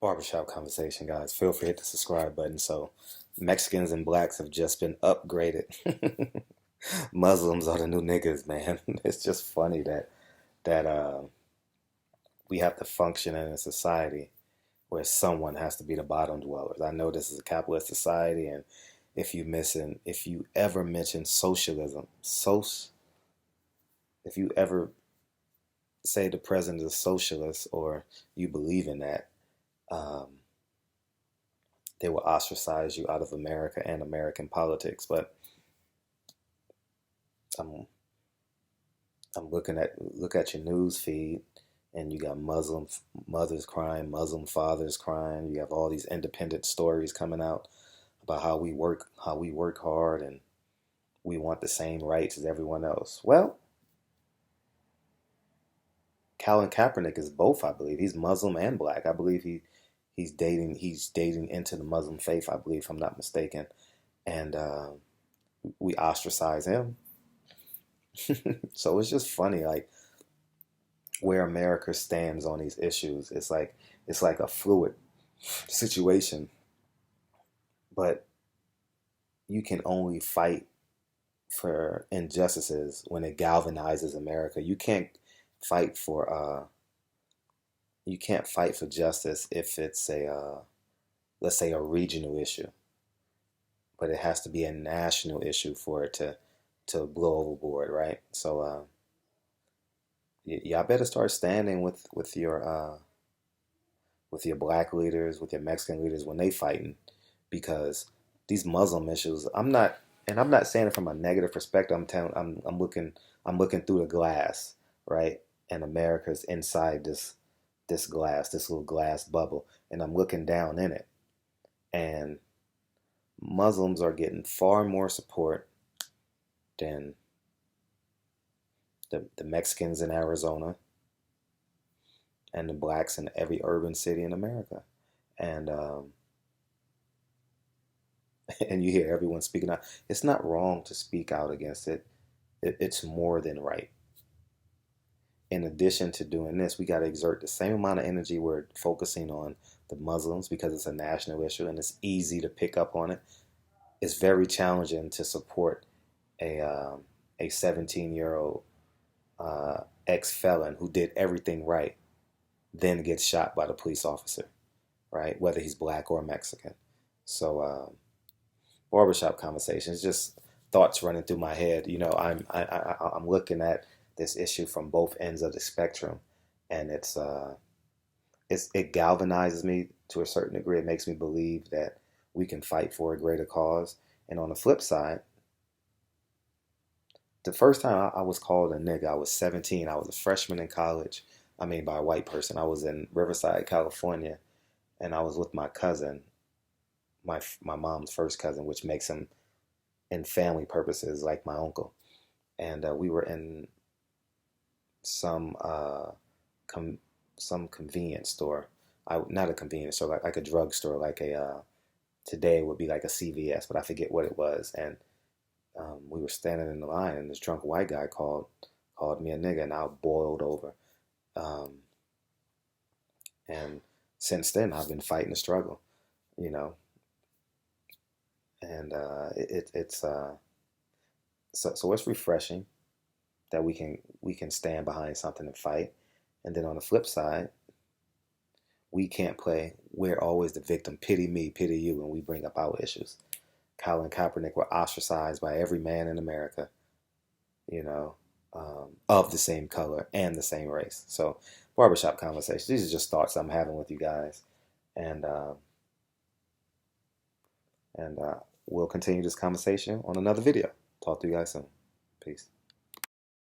Barbershop conversation, guys. Feel free to hit the subscribe button. So, Mexicans and blacks have just been upgraded. Muslims are the new niggas, man. It's just funny that we have to function in a society where someone has to be the bottom dwellers. I know this is a capitalist society, and if you ever mention socialism, if you ever say the president is a socialist or you believe in that, um, they will ostracize you out of America and American politics. But I'm I'm look at your news feed, and you got Muslim mothers crying, Muslim fathers crying. You have all these independent stories coming out about how we work hard, and we want the same rights as everyone else. Well, Colin Kaepernick is both, I believe. He's Muslim and black. I believe he's dating into the Muslim faith, I believe, if I'm not mistaken. And we ostracize him. So it's just funny, like where America stands on these issues. It's like a fluid situation, but you can only fight for injustices when it galvanizes America. Fight for you can't fight for justice if it's a let's say a regional issue, but it has to be a national issue for it to blow overboard, right? So y'all better start standing with your black leaders, with your Mexican leaders when they fighting, because these Muslim issues, I'm not saying it from a negative perspective. I'm looking through the glass, right? And America's inside this glass, this little glass bubble, and I'm looking down in it. And Muslims are getting far more support than the Mexicans in Arizona and the blacks in every urban city in America. And and you hear everyone speaking out. It's not wrong to speak out against it. It's more than right. In addition to doing this, we got to exert the same amount of energy we're focusing on the Muslims, because it's a national issue and it's easy to pick up on it. It's very challenging to support a 17-year-old ex-felon who did everything right, then gets shot by the police officer, right? Whether he's black or Mexican. So barbershop conversations, just thoughts running through my head. You know, I'm looking at this issue from both ends of the spectrum, and it galvanizes me to a certain degree. It makes me believe that we can fight for a greater cause. And on the flip side, the first time I was called a nigga, I was 17. I was a freshman in college. I mean, by a white person. I was in Riverside, California, and I was with my cousin, my mom's first cousin, which makes him, in family purposes, like my uncle. And we were in some com- some convenience store. Not a convenience store, like a drugstore, like a today would be like a CVS, but I forget what it was. And we were standing in the line, and this drunk white guy called me a nigga, and I boiled over. Um, and since then, I've been fighting the struggle, you know. And it's so it's refreshing that we can stand behind something and fight. And then on the flip side, we can't play we're always the victim, pity me, pity you, when we bring up our issues. Colin Kaepernick were ostracized by every man in America, you know, of the same color and the same race. So barbershop conversations, these are just thoughts I'm having with you guys. And and we'll continue this conversation on another video. Talk to you guys soon. Peace.